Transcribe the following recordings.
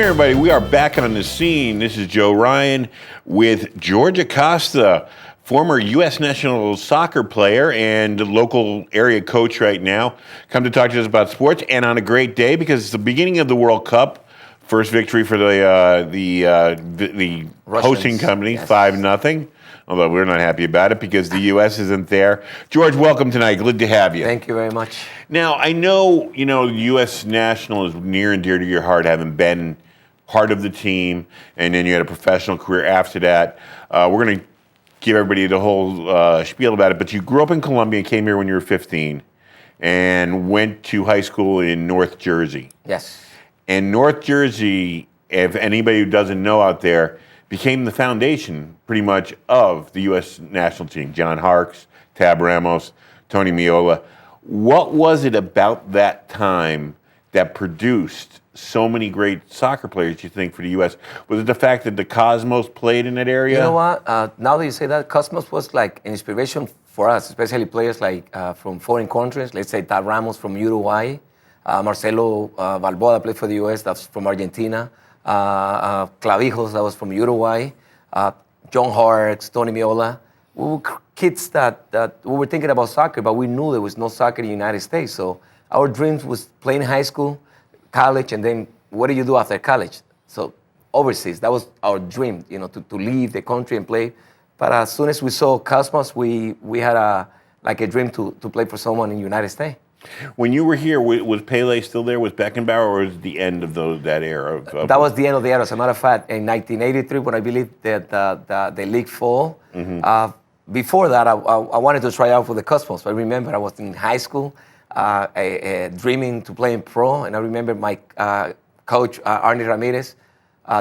everybody. We are back on the scene. This is Joe Ryan with Jorge Acosta, former U.S. national soccer player and local area coach right now. Come to talk to us about sports, and on a great day because it's the beginning of the World Cup. First victory for the hosting company, yes. 5-0. Although we're not happy about it because the U.S. isn't there. George, welcome tonight. Good to have you. Thank you very much. Now, I know, U.S. national is near and dear to your heart, having been part of the team, and then you had a professional career after that. We're going to give everybody the whole spiel about it, but you grew up in Colombia and came here when you were 15 and went to high school in North Jersey. Yes. And North Jersey, if anybody who doesn't know out there, became the foundation, pretty much, of the U.S. national team. John Harkes, Tab Ramos, Tony Meola. What was it about that time that produced so many great soccer players, you think, for the U.S.? Was it the fact that the Cosmos played in that area? You know what? Now that you say that, Cosmos was like an inspiration for us, especially players like from foreign countries. Let's say Tab Ramos from Uruguay, Marcelo Balboa that played for the U.S., that's from Argentina. Clavijos, that was from Uruguay, John Harkes, Tony Meola. We were kids that we were thinking about soccer, but we knew there was no soccer in the United States. So our dreams was playing high school, college, and then what do you do after college? So overseas, that was our dream, to leave the country and play. But as soon as we saw Cosmos, we had a dream to play for someone in the United States. When you were here, was Pele still there? Was Beckenbauer, or was it the end of that era? That was the end of the era. As a matter of fact, in 1983, when I believe that the league fall, before that, I wanted to try out for the Cosmos. I remember I was in high school, dreaming to play in pro, and I remember my coach, Arnie Ramirez,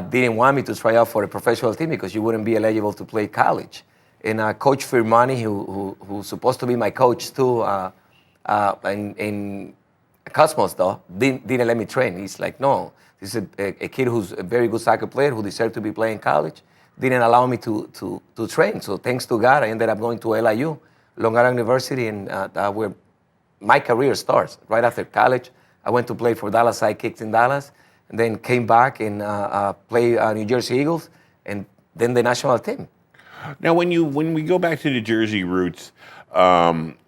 didn't want me to try out for a professional team because you wouldn't be eligible to play college. And Coach Firmani, who's supposed to be my coach too, in Cosmos, though, didn't let me train. He's like, no, this is a kid who's a very good soccer player who deserved to be playing college. Didn't allow me to train. So thanks to God, I ended up going to LIU, Long Island University, and where my career starts. Right after college, I went to play for Dallas Sidekicks in Dallas, and then came back and play New Jersey Eagles, and then the national team. Now, when we go back to the Jersey roots,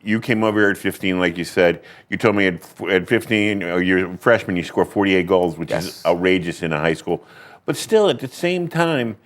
you came over here at 15, like you said. You told me at 15, you're a freshman, you scored 48 goals, which is outrageous in a high school. But still, at the same time,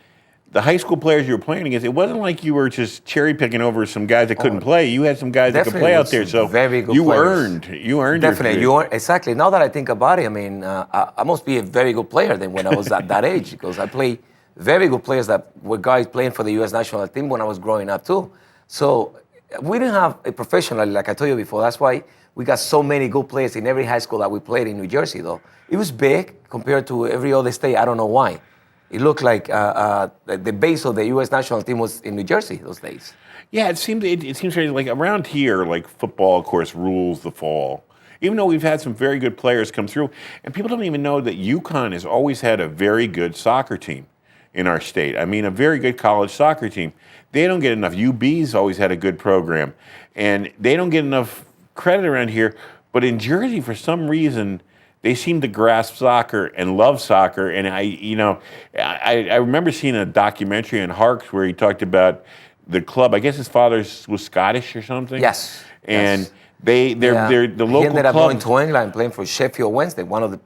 the high school players you were playing against, it wasn't like you were just cherry picking over some guys that couldn't play. You had some guys that could play out there. So very good you players. You earned Definitely, exactly. Now that I think about it, I mean, I must be a very good player then when I was at that age, because I played very good players that were guys playing for the U.S. national team when I was growing up too. So we didn't have a professional, like I told you before. That's why we got so many good players in every high school that we played in New Jersey, though. It was big compared to every other state. I don't know why. It looked like the base of the U.S. national team was in New Jersey those days. Yeah, it seems like around here, like football, of course, rules the fall. Even though we've had some very good players come through, and people don't even know that UConn has always had a very good soccer team in our state. I mean, a very good college soccer team. They don't get enough. UB's always had a good program, and they don't get enough credit around here. But in Jersey, for some reason, they seem to grasp soccer and love soccer. And I remember seeing a documentary on Harkes where he talked about the club. I guess his father was Scottish or something. Yes. And they're the local club. He ended up going to England playing for Sheffield Wednesday, one of the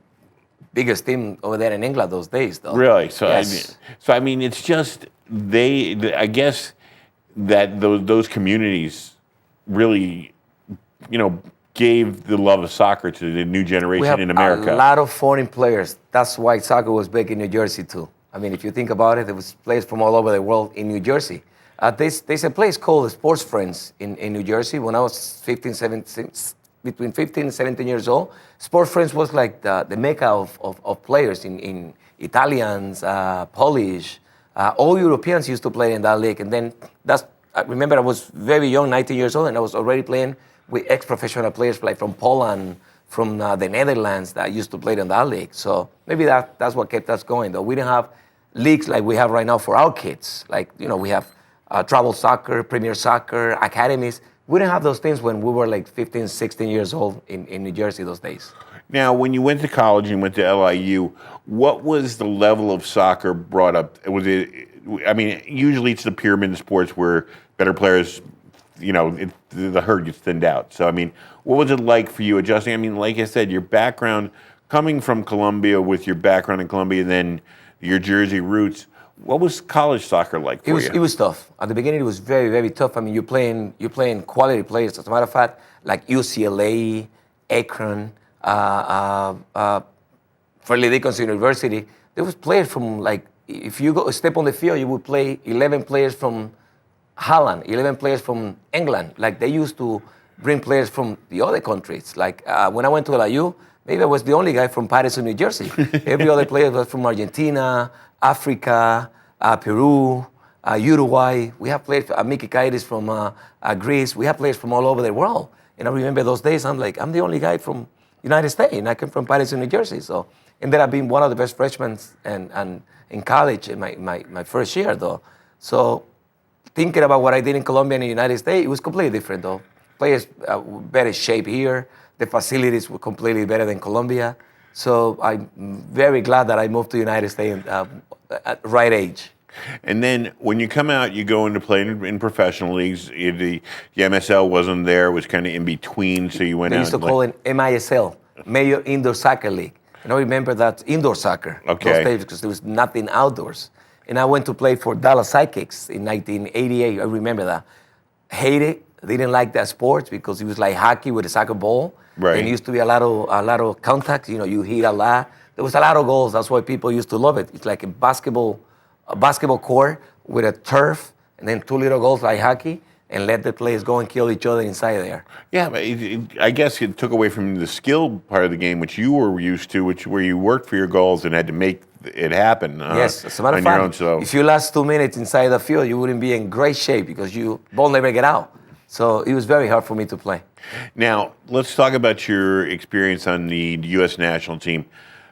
biggest team over there in England those days, though. Really? So yes. I mean, it's just I guess that those communities really, gave the love of soccer to the new generation in America. We have a lot of foreign players. That's why soccer was big in New Jersey too. I mean, if you think about it, there was players from all over the world in New Jersey. There's a place called Sports Friends in New Jersey. When I was between 15 and 17 years old, Sports Friends was like the mecca of players in Italians, Polish, all Europeans used to play in that league. And then I remember I was very young, 19 years old, and I was already playing with ex-professional players like from Poland, from the Netherlands that used to play in that league. So maybe that's what kept us going, though. We didn't have leagues like we have right now for our kids. Like, we have travel soccer, premier soccer, academies. We didn't have those things when we were like 15, 16 years old in New Jersey those days. Now, when you went to college and went to LIU, what was the level of soccer brought up? Was it? I mean, usually it's the pyramid in sports where better players, the herd gets thinned out. So, I mean, what was it like for you adjusting? I mean, like I said, your background coming from Colombia with your background in Colombia, and then your Jersey roots. What was college soccer like for you? It was tough. At the beginning, it was very, very tough. I mean, you're playing quality players. As a matter of fact, like UCLA, Akron, Fairleigh Dickinson University, there was players from like, if you go step on the field, you would play 11 players from Holland, 11 players from England. Like they used to bring players from the other countries. Like when I went to LIU, maybe I was the only guy from Patterson, New Jersey. Every other player was from Argentina, Africa, Peru, Uruguay. We have players, Miki Kairis from Greece. We have players from all over the world. And I remember those days, I'm the only guy from United States, and I came from Patterson, New Jersey. So ended up being one of the best freshmen and in college in my first year, though. So thinking about what I did in Colombia and the United States, it was completely different, though. Players were better shape here. The facilities were completely better than Colombia. So I'm very glad that I moved to the United States at the right age. And then when you come out, you go into play in professional leagues. The MSL wasn't there; it was kind of in between. So you went out. They used to call it MISL, Major Indoor Soccer League. And I remember that indoor soccer. Okay. Those days because there was nothing outdoors. And I went to play for Dallas Sidekicks in 1988. I remember that. Hated, didn't like that sport because it was like hockey with a soccer ball. Right. And it used to be a lot of contact. You hit a lot. There was a lot of goals. That's why people used to love it. It's like a basketball court with a turf, and then 2 little goals like hockey, and let the players go and kill each other inside there. Yeah, but I guess it took away from the skill part of the game, which you were used to, where you worked for your goals and had to make it happen. Yes, as a matter of fact, if you last 2 minutes inside the field, you wouldn't be in great shape because ball never get out. So it was very hard for me to play. Now, let's talk about your experience on the U.S. national team.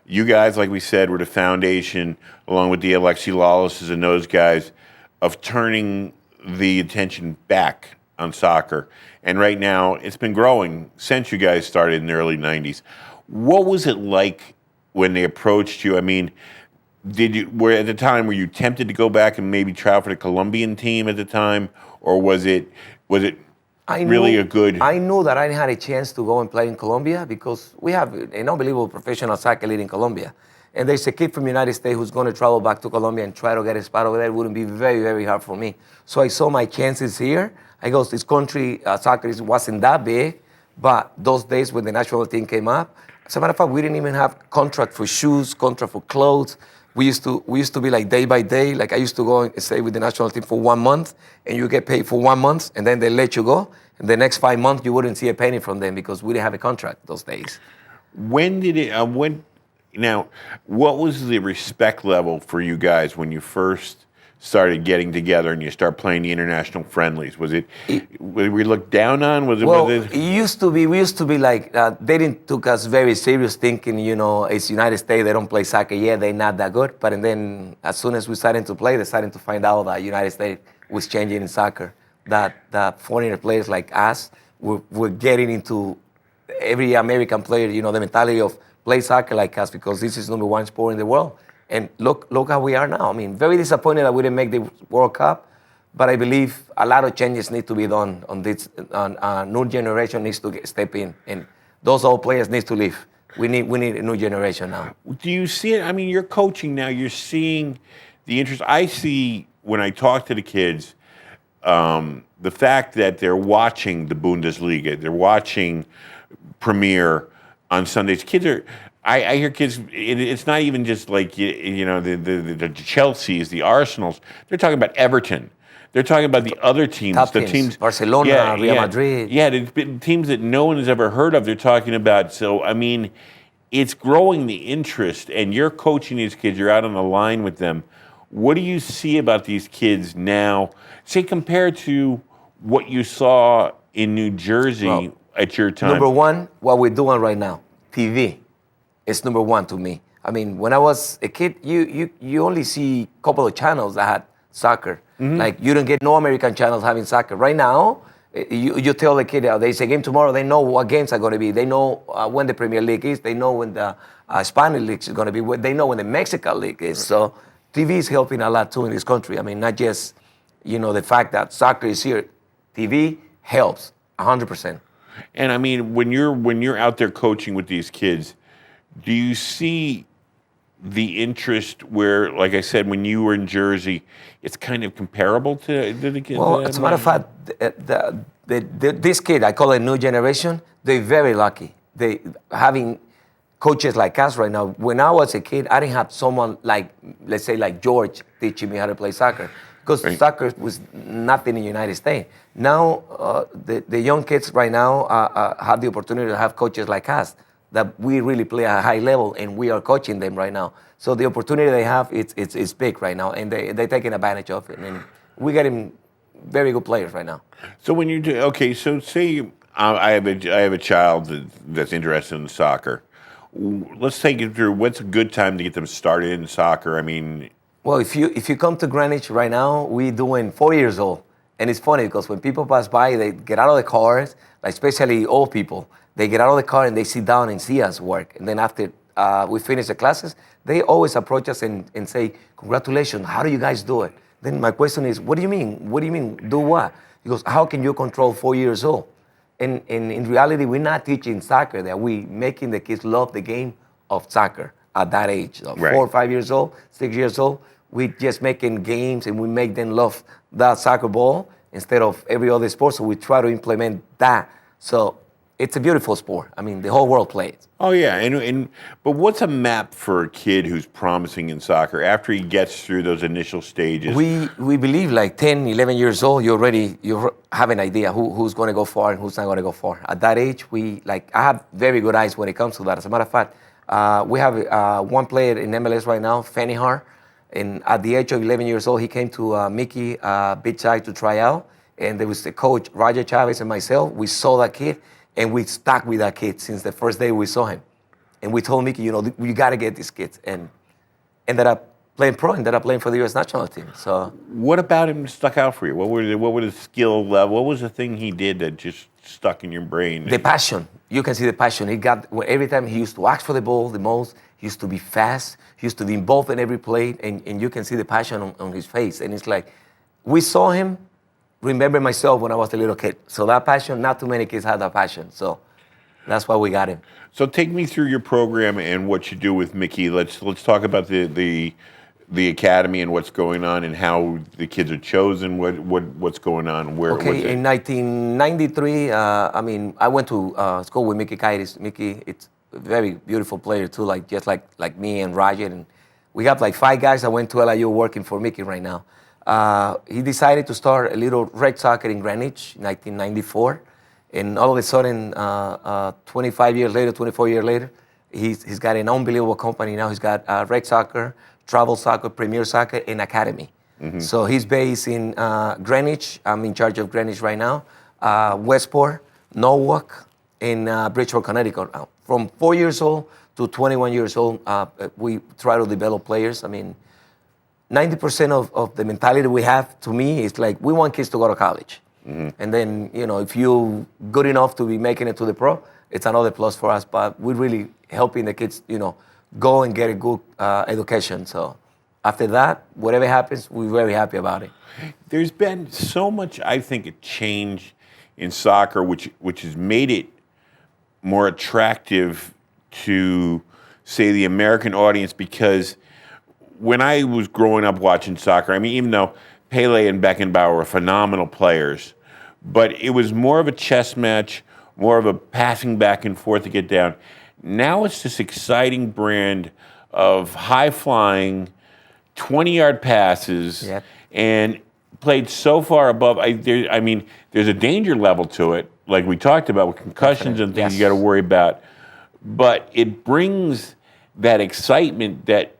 You guys, like we said, were the foundation, along with the Alexi Lawlesses and those guys, of turning the attention back on soccer. And right now, it's been growing since you guys started in the early 90s. What was it like when they approached you? I mean, at the time, were you tempted to go back and maybe try for the Colombian team at the time? Or was it really a good... I knew that I had a chance to go and play in Colombia because we have an unbelievable professional soccer league in Colombia. And there's a kid from the United States who's going to travel back to Colombia and try to get a spot over there. It wouldn't be very, very hard for me. So I saw my chances here. I go, this country, soccer wasn't that big, but those days when the national team came up, as a matter of fact, we didn't even have contract for shoes, contract for clothes. We used to be like day by day. Like I used to go and stay with the national team for 1 month, and you get paid for 1 month, and then they let you go. And the next 5 months, you wouldn't see a penny from them because we didn't have a contract those days. Now, what was the respect level for you guys when you first started getting together and you start playing the international friendlies? Was we looked down on? It used to be. We used to be like they didn't took us very serious, thinking it's United States. They don't play soccer yet. They're not that good. But then as soon as we started to play, they started to find out that United States was changing in soccer. That foreigner players like us were getting into every American player. The mentality of play soccer like us because this is #1 sport in the world. And look how we are now. I mean, very disappointed that we didn't make the World Cup, but I believe a lot of changes need to be done on this. New generation needs to step in, and those old players need to leave. We need a new generation now. Do you see it? I mean, you're coaching now. You're seeing the interest. I see when I talk to the kids, the fact that they're watching the Bundesliga, they're watching Premier on Sundays. Kids are. I hear kids. It's not even just like the Chelseas, the Arsenals. They're talking about Everton. They're talking about the other teams, the teams, Barcelona, Real Madrid. Yeah, the teams that no one has ever heard of. They're talking about. So I mean, it's growing the interest, and you're coaching these kids. You're out on the line with them. What do you see about these kids now, say, compared to what you saw in New Jersey at your time? #1, what we're doing right now, TV. It's #1 to me. I mean, when I was a kid, you only see a couple of channels that had soccer. Mm-hmm. Like, you don't get no American channels having soccer. Right now, You tell the kid, there's a game tomorrow, they know what games are going to be. They know when the Premier League is. They know when the Spanish League is going to be. They know when the Mexican League is. So TV is helping a lot too in this country. I mean, not just, the fact that soccer is here. TV helps 100%. And I mean, when you're out there coaching with these kids, do you see the interest where, like I said, when you were in Jersey, it's kind of comparable to the kids? Well, as a matter of fact, this kid, I call it new generation, they're very lucky. They having coaches like us right now. When I was a kid, I didn't have someone like, let's say, like George teaching me how to play soccer. Because soccer was nothing in the United States. Now, the young kids right now have the opportunity to have coaches like us, that we really play at a high level, and we are coaching them right now. So the opportunity they have, it's big right now, and they're taking advantage of it. And we're getting very good players right now. So when you do, okay, so say I have a child that's interested in soccer. Let's take it through. What's a good time to get them started in soccer? I mean, well, if you come to Greenwich right now, we're doing 4 years old. And it's funny because when people pass by, they get out of the cars, like especially old people. They get out of the car and they sit down and see us work. And then after we finish the classes, they always approach us and say, congratulations, how do you guys do it? Then my question is, what do you mean? What do you mean, do what? He goes, how can you control 4 years old? And in reality, we're not teaching soccer there. We're making the kids love the game of soccer at that age. So 4 or 5 years old, 6 years old, we're just making games and we make them love that soccer ball instead of every other sport. So we try to implement that. So it's a beautiful sport. I mean, the whole world plays. Oh yeah, but what's a map for a kid who's promising in soccer after he gets through those initial stages? We believe like 10, 11 years old, you have an idea who's going to go far and who's not going to go far. At that age, I have very good eyes when it comes to that. As a matter of fact, we have one player in MLS right now, Fenihar, and at the age of 11 years old, he came to Mickey Beachside to try out, and there was the coach, Roger Chavez, and myself. We saw that kid. And we stuck with that kid since the first day we saw him. And we told Mickey, you got to get this kid. And ended up playing pro, ended up playing for the U.S. national team. So, what about him stuck out for you? What were the skill level? What was the thing he did that just stuck in your brain? The passion. You can see the passion. He got, every time he used to ask for the ball the most, he used to be fast, he used to be involved in every play, and you can see the passion on his face. And it's like, we saw him, remember myself when I was a little kid. So that passion, not too many kids have that passion. So that's why we got him. So take me through your program and what you do with Mickey. Let's talk about the academy and what's going on and how the kids are chosen. What's going on? Okay, in 1993, I went to school with Mickey Kaitis. Mickey, it's a very beautiful player too, just like me and Roger. And we got like 5 guys that went to LIU working for Mickey right now. He decided to start a little rec soccer in Greenwich in 1994. And all of a sudden, 24 years later, he's got an unbelievable company now. He's got rec soccer, travel soccer, premier soccer, and academy. Mm-hmm. So he's based in Greenwich. I'm in charge of Greenwich right now. Westport, Norwalk, and Bridgeport, Connecticut. From 4 years old to 21 years old, we try to develop players. 90% of the mentality we have, to me, is like we want kids to go to college. Mm-hmm. And then, if you're good enough to be making it to the pro, it's another plus for us. But we're really helping the kids, go and get a good education. So after that, whatever happens, we're very happy about it. There's been so much, I think, a change in soccer, which has made it more attractive to, say, the American audience, because when I was growing up watching soccer, even though Pele and Beckenbauer were phenomenal players, but it was more of a chess match, more of a passing back and forth to get down. Now it's this exciting brand of high-flying, 20-yard passes, yep, and played so far above. There's a danger level to it, like we talked about with concussions and things, yes, you got to worry about. But it brings that excitement that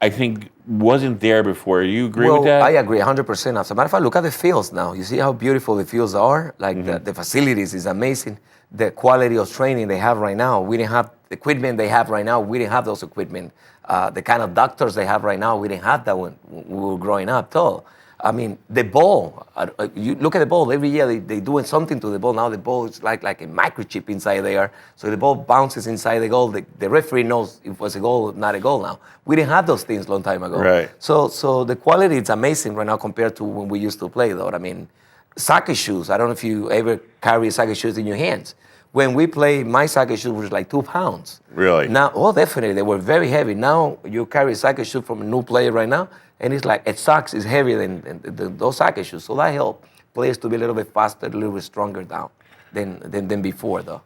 I think wasn't there before. You agree with that? I agree 100%. As a matter of fact, look at the fields now. You see how beautiful the fields are? Like, mm-hmm, the facilities is amazing. The quality of training they have right now. We didn't have the equipment they have right now. We didn't have those equipment. The kind of doctors they have right now, we didn't have that when we were growing up. So I mean, the ball, you look at the ball, every year they doing something to the ball. Now the ball is like a microchip inside there. So the ball bounces inside the goal. The referee knows if it was a goal or not a goal now. We didn't have those things a long time ago. Right. So the quality is amazing right now compared to when we used to play, though. I mean, soccer shoes, I don't know if you ever carry soccer shoes in your hands. When we play, my soccer shoe was like 2 pounds. Really? Now, oh, definitely, they were very heavy. Now you carry a soccer shoe from a new player right now, and it's like socks is heavier than those soccer shoes. So that helped players to be a little bit faster, a little bit stronger down than before, though.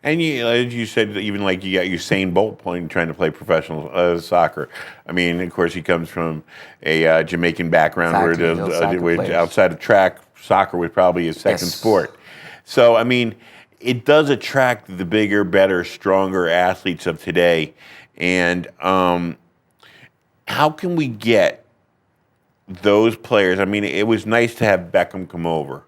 And as you said, even like you got Usain Bolt trying to play professional soccer. I mean, of course, he comes from a Jamaican background where outside of track, soccer was probably his second sport. So, I mean, it does attract the bigger, better, stronger athletes of today. And how can we get those players? I mean, it was nice to have Beckham come over.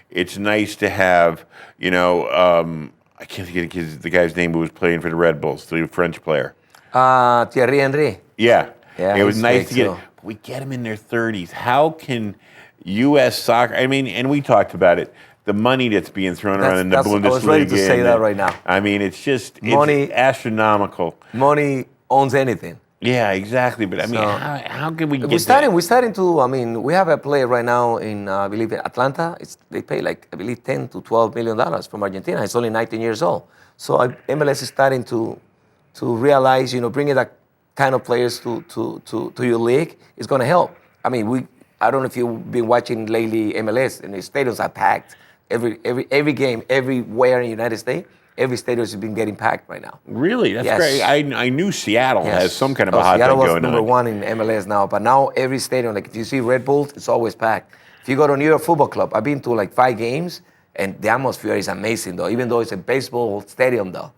It's nice to have, I can't think of the guy's name who was playing for the Red Bulls, the French player. Thierry Henry. Yeah. It was nice to get too. it. But we get them in their 30s. How can U.S. soccer, I mean, and we talked about it, the money that's being thrown around in the Bundesliga. I was ready to say that right now. I mean, it's just Money, it's astronomical. Money owns anything. Yeah, exactly. But I mean, how can we get that? We're starting to, I mean, we have a player right now in, I believe, Atlanta. They pay like, I believe, $10 to $12 million from Argentina. He's only 19 years old. So MLS is starting to realize, bringing that kind of players to your league is going to help. I mean, I don't know if you've been watching lately MLS, and the stadiums are packed. Every game, everywhere in the United States, every stadium has been getting packed right now. Really? That's great. I knew Seattle has some kind of a hot Seattle thing was going number on. one in MLS now, but now every stadium, like if you see Red Bull, it's always packed. If you go to New York Football Club, I've been to like 5 games, and the atmosphere is amazing though, even though it's a baseball stadium though.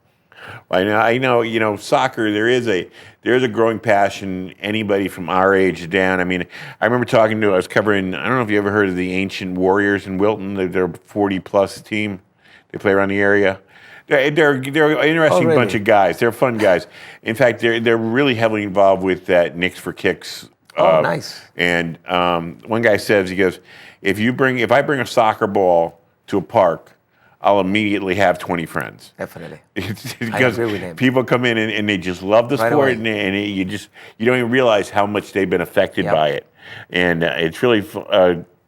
I know, soccer, there is a growing passion, anybody from our age down. I mean, I remember I was covering, I don't know if you ever heard of the Ancient Warriors in Wilton. They're a 40-plus team. They play around the area. They're an interesting bunch of guys. They're fun guys. In fact, they're really heavily involved with that Knicks for Kicks. Nice. And one guy says, he goes, if I bring a soccer ball to a park, I'll immediately have 20 friends. Definitely. Because I agree with him. people come in and they just love the sport, and you don't even realize how much they've been affected by it. And it's really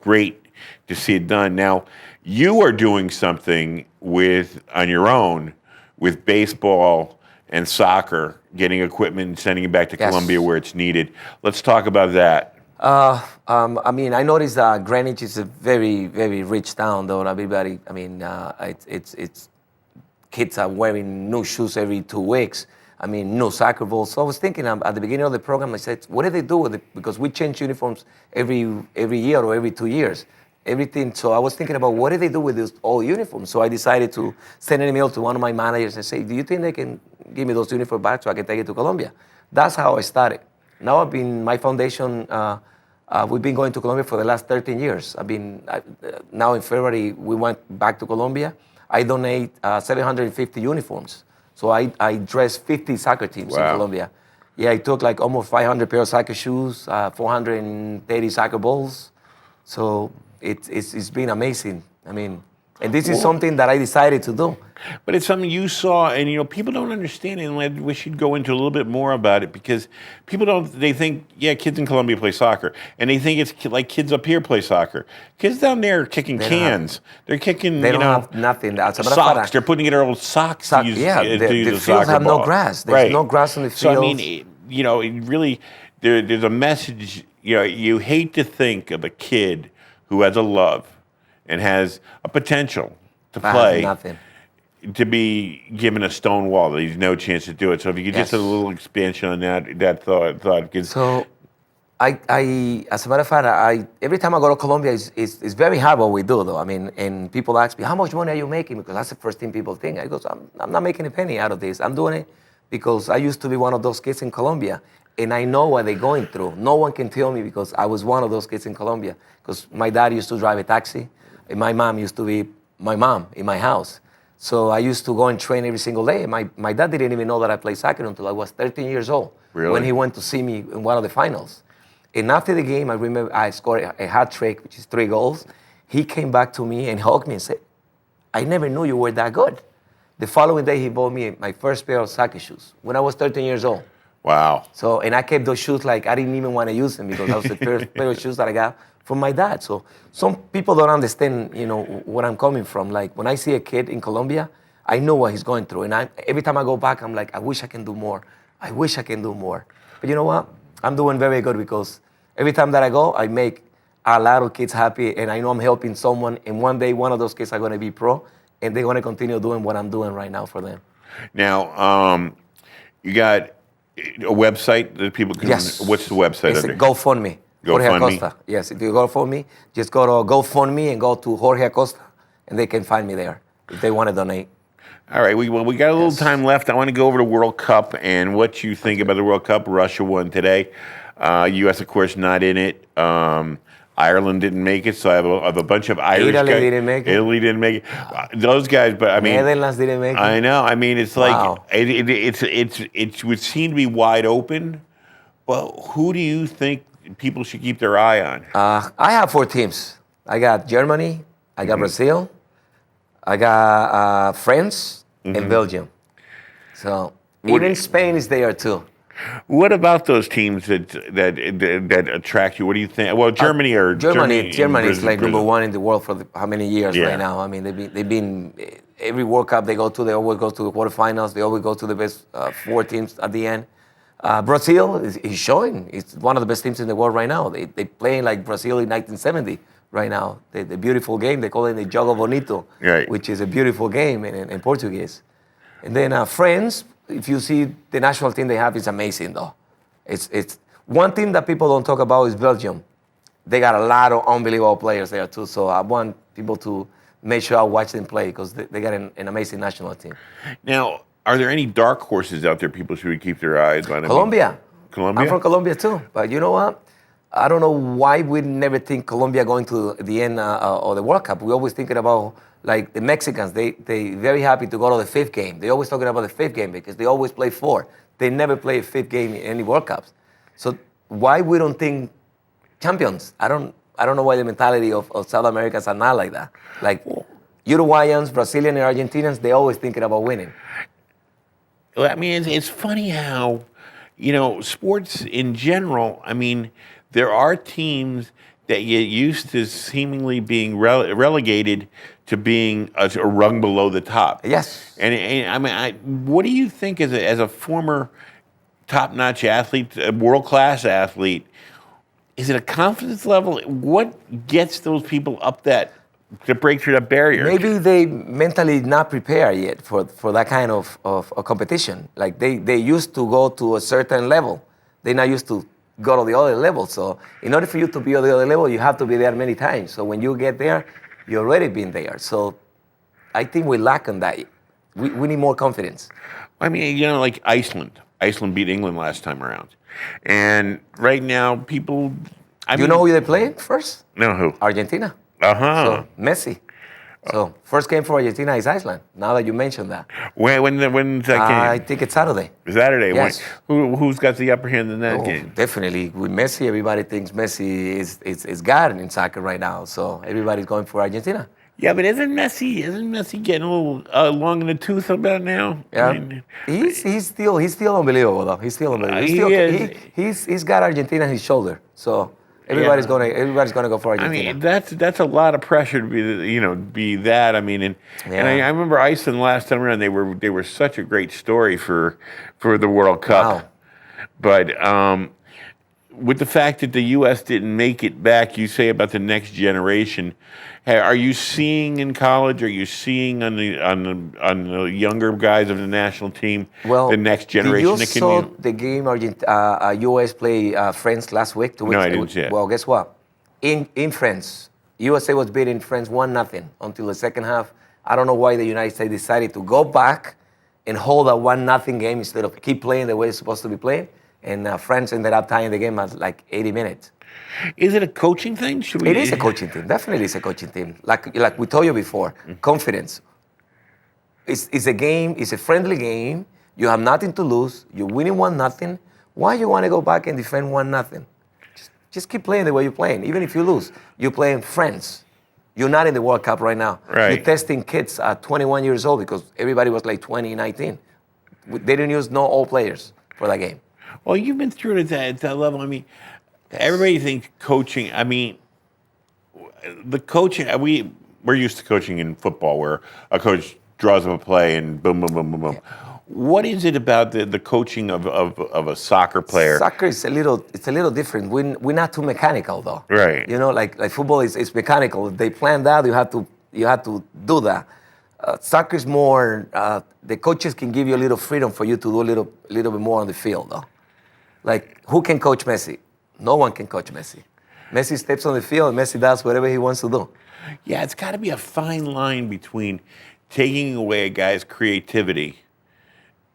great to see it done. Now, you are doing something on your own with baseball and soccer, getting equipment and sending it back to Colombia where it's needed. Let's talk about that. I mean, I noticed that Greenwich is a very, very rich town, though. Everybody, I mean, it's kids are wearing new shoes every 2 weeks. I mean, new soccer balls. So I was thinking at the beginning of the program, I said, what do they do with it? Because we change uniforms every year or every 2 years. Everything. So I was thinking about what do they do with these old uniforms? So I decided to send an email to one of my managers and say, do you think they can give me those uniforms back so I can take it to Colombia? That's how I started. Now my foundation, we've been going to Colombia for the last 13 years. Now in February, we went back to Colombia. I donate 750 uniforms. So I dress 50 soccer teams in Colombia. Yeah, I took like almost 500 pair of soccer shoes, 430 soccer balls. So it's been amazing. I mean, and this is something that I decided to do. But it's something you saw, and people don't understand it, and we should go into a little bit more about it, because they think, kids in Colombia play soccer, and they think it's like kids up here play soccer. Kids down there are kicking cans. They're kicking, they don't have nothing. Socks. They're putting it old socks to use the fields have ball. no grass. There's no grass on the fields. So, I mean, it really, there's a message, you hate to think of a kid who has a love and has a potential to play, nothing. To be given a stone wall that he's no chance to do it. So if you could just have a little expansion on that thought. So I as a matter of fact, every time I go to Colombia, it's very hard what we do, though. I mean, and people ask me, how much money are you making? Because that's the first thing people think. I go, I'm not making a penny out of this. I'm doing it because I used to be one of those kids in Colombia, and I know what they're going through. No one can tell me, because I was one of those kids in Colombia. Because my dad used to drive a taxi, and my mom used to be my mom in my house. So I used to go and train every single day. My dad didn't even know that I played soccer until I was 13 years old. Really? When he went to see me in one of the finals. And after the game, I remember I scored a hat trick, which is 3 goals. He came back to me and hugged me and said, I never knew you were that good. The following day, he bought me my first pair of soccer shoes when I was 13 years old. Wow. So, and I kept those shoes like I didn't even want to use them because that was the first pair of shoes that I got from my dad. So some people don't understand, where I'm coming from. Like when I see a kid in Colombia, I know what he's going through. And every time I go back, I'm like, I wish I can do more. I wish I can do more. But you know what? I'm doing very good because every time that I go, I make a lot of kids happy, and I know I'm helping someone. And one day, one of those kids are going to be pro, and they're going to continue doing what I'm doing right now for them. Now, you got a website that people can. Yes. What's the website? It's under? GoFundMe. Jorge GoFundMe? Acosta. Yes, if you go for me, just go to GoFundMe and go to Jorge Acosta, and they can find me there if they want to donate. All right, we got a little time left. I want to go over to World Cup and what you think about the World Cup. Russia won today. U.S., of course, not in it. Ireland didn't make it, so I have a bunch of Irish guys. Italy didn't make it. Italy didn't make it. Those guys, but I mean, Netherlands didn't make it. I know. I mean, it's like Wow. it would seem to be wide open. Well, who do you think people should keep their eye on? I have 4 teams. I got Germany, I got Brazil, I got France, and Belgium. So even Spain is there too. What about those teams that attract you? What do you think? Well, Germany is like Brazil. number 1 in the world for how many years Yeah. right now? I mean, they've been every World Cup they go to, they always go to the quarterfinals. They always go to the best 4 teams at the end. Brazil is showing. It's one of the best teams in the world right now. They playing like Brazil in 1970 right now. The beautiful game, they call it the Jogo Bonito, Right. which is a beautiful game in Portuguese. And then France, if you see the national team they have, is amazing though. It's one thing that people don't talk about is Belgium. They got a lot of unbelievable players there too. So I want people to make sure I watch them play because they got an amazing national team. Now, are there any dark horses out there people should keep their eyes on? Colombia. Colombia? I'm from Colombia too. But you know what? I don't know why we never think Colombia going to the end of the World Cup. We always thinking about like the Mexicans. They very happy to go to the 5th game. They always talking about the 5th game because they always play 4. They never play a 5th game in any World Cups. So why we don't think champions? I don't know why the mentality of South Americans are not like that. Like Uruguayans, Brazilians, and Argentinians, they always thinking about winning. Well, I mean, it's funny how, sports in general, I mean, there are teams that get used to seemingly being relegated to being a rung below the top. Yes. And I mean, what do you think as a former top-notch athlete, a world-class athlete, is it a confidence level? What gets those people up to break through that barrier? Maybe they mentally not prepared yet for that kind of competition. Like they used to go to a certain level. They're not used to go to the other level. So in order for you to be on the other level, you have to be there many times. So when you get there, you already been there. So I think we lack on that. We need more confidence. I mean, like Iceland. Iceland beat England last time around. And right now, people... You know who they play first? No, who? Argentina. Uh-huh. So Messi. So first game for Argentina is Iceland. Now that you mentioned that, When's that game? I think it's Saturday. Saturday. Yes. Who's got the upper hand in that game? Definitely with Messi. Everybody thinks Messi is God in soccer right now. So everybody's going for Argentina. Yeah, but isn't Messi getting a little long in the tooth about now? Yeah, I mean, he's still unbelievable though. He's still unbelievable. He's got Argentina on his shoulder. So everybody's gonna go for Argentina. I mean, that's a lot of pressure to be that. I mean, and I remember Iceland last time around. They were such a great story for the World Cup. Wow. But with the fact that the U.S. didn't make it back, you say about the next generation. Are you seeing in college? Are you seeing on the younger guys of the national team the next generation that can? You saw the game U.S. play France last week? No, I didn't see it. Well, guess what? In France, USA was beating France 1-0 until the second half. I don't know why the United States decided to go back and hold a 1-0 game instead of keep playing the way it's supposed to be playing. And France ended up tying the game at like 80 minutes. Is it a coaching thing? It is a coaching team. Definitely it's a coaching team. Like we told you before, confidence. It's a game. It's a friendly game. You have nothing to lose. You're winning 1-0. Why you want to go back and defend 1-0? just keep playing the way you're playing. Even if you lose, you're playing friends. You're not in the World Cup right now. Right. You're testing kids at 21 years old because everybody was like 20, 19. They didn't use no all players for that game. Well, you've been through it at that level. I mean, everybody thinks coaching. I mean, the coaching. We're used to coaching in football, where a coach draws up a play and boom, boom, boom, boom, boom. Yeah. What is it about the coaching of a soccer player? Soccer is a little different. We're not too mechanical though. Right. You know, like football is mechanical. If they plan that, you have to do that. Soccer is more. The coaches can give you a little freedom for you to do a little bit more on the field though. Like, who can coach Messi? No one can coach Messi. Messi steps on the field and Messi does whatever he wants to do. Yeah, it's got to be a fine line between taking away a guy's creativity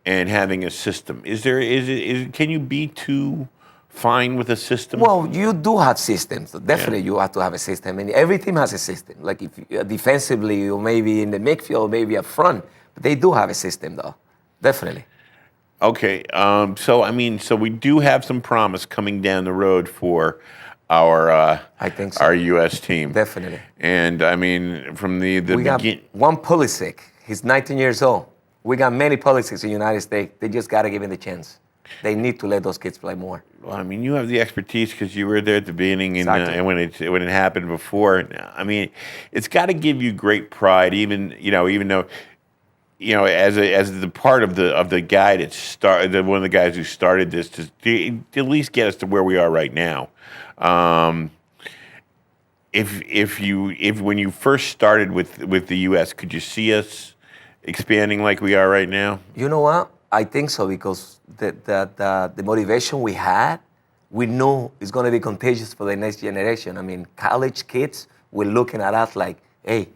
and having a system. Can you be too fine with a system? Well, you do have systems. Definitely, you have to have a system, and every team has a system. Like if defensively, or maybe in the midfield, maybe up front, but they do have a system, though. Definitely. Okay, so we do have some promise coming down the road for our I think so. our U.S. team. Definitely. And I mean, from the We got beginning. one Pulisic. He's 19 years old. We got many Pulisics in the United States. They just got to give him the chance. They need to let those kids play more. Well, I mean, you have the expertise because you were there at the beginning and, Exactly. and when it happened before. I mean, it's got to give you great pride, even though, as the part of the guy that started, one of the guys who started this, to at least get us to where we are right now. If when you first started with the U.S., could you see us expanding like we are right now? You know what? I think so because the motivation we had, we knew it's going to be contagious for the next generation. I mean, college kids were looking at us like, hey,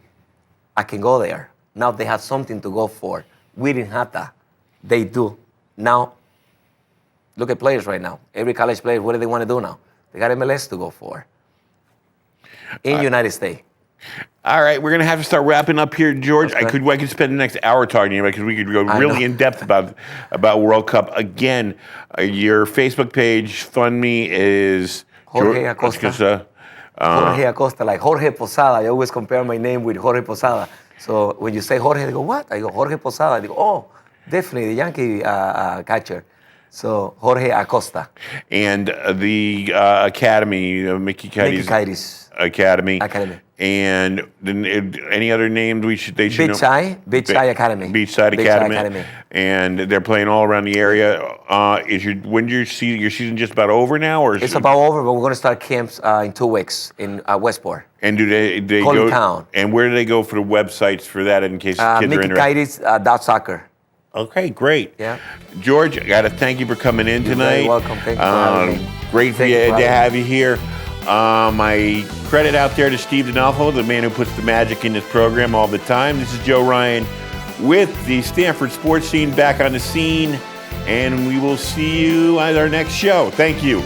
I can go there. Now they have something to go for. We didn't have that. They do. Now, look at players right now. Every college player, what do they want to do now? They got MLS to go for in United States. All right, we're going to have to start wrapping up here, George. Okay. I could spend the next hour talking to you because we could go really in depth about World Cup. Again, your Facebook page, Fund Me, is Jorge Acosta. Jorge Acosta, like Jorge Posada. I always compare my name with Jorge Posada. So when you say Jorge, they go, what? I go, Jorge Posada. They go, oh, definitely, the Yankee catcher. So Jorge Acosta. And the Academy, Mickey Kitty's Academy. And then any other names they should know? Beachside Academy. Beachside Academy. And they're playing all around the area. When's your season just about over now, or It's about over, but we're going to start camps in 2 weeks in Westport. And do they Colin go? Town. And where do they go for the websites for that in case kids are interested? MickeyKitty's.soccer. Okay, great. Yeah. George, I got to thank you for coming in tonight. You're very welcome. Thank you for having me. Great to have you here. My credit out there to Steve D'Onofrio, the man who puts the magic in this program all the time. This is Joe Ryan with the Stamford Sports Scene back on the scene, and we will see you at our next show. Thank you.